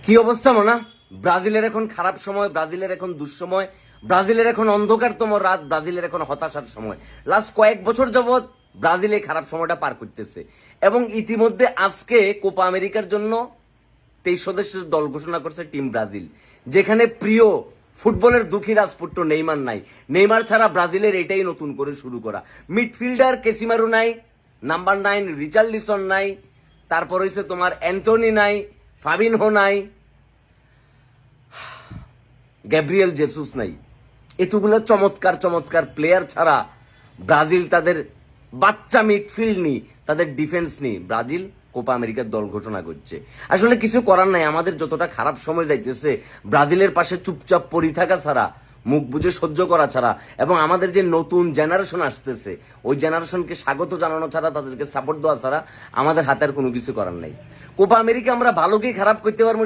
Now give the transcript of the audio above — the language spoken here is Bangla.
কি অবস্থা মনে? ব্রাজিলের এখন খারাপ সময়, ব্রাজিলের এখন দুঃসময়, ব্রাজিলের এখন অন্ধকারতম রাত, ব্রাজিলের এখন হতাশার সময়। লাস্ট কয়েক বছর যাবৎ ব্রাজিল এই খারাপ সময়টা পার করতেছে এবং ইতিমধ্যে আজকে কোপা আমেরিকার জন্য 23 সদস্যের দল ঘোষণা করছে টিম ব্রাজিল, যেখানে প্রিয় ফুটবলের দুঃখী রাজপুত্র নেইমার নাই। নেইমার ছাড়া ব্রাজিলের এটাই নতুন করে শুরু করা। মিডফিল্ডার কেসিমারু নাই, নাম্বার 9 রিচার্লিসন নাই, তারপর হইছে তোমার অ্যান্টনি নাই, ফাবিনহো নাই, গ্যাব্রিয়েল জেসুস নাই। এতগুলো চমৎকার চমৎকার প্লেয়ার ছাড়া ব্রাজিল তাদের বাচ্চা মিডফিল্ড নি, তাদের ডিফেন্স নি, ব্রাজিল কোপা আমেরিকার দল ঘোষণা করছে। আসলে কিছু করার নাই, আমাদের যতটা খারাপ সময় যাইতেছে ব্রাজিলের পাশে চুপচাপ পড়ে থাকা ছাড়া, মুখ বুঝে সহ্য করা ছাড়া, এবং আমাদের যে নতুন জেনারেশন আসতেছে ওই জেনারেশনকে স্বাগত জানানো ছাড়া, তাদেরকে সাপোর্ট দেওয়া ছাড়া আমাদের হাতে আর কোনো কিছু করার নাই। কোপা আমেরিকা আমরা ভালোকেই খারাপ করতে পারবো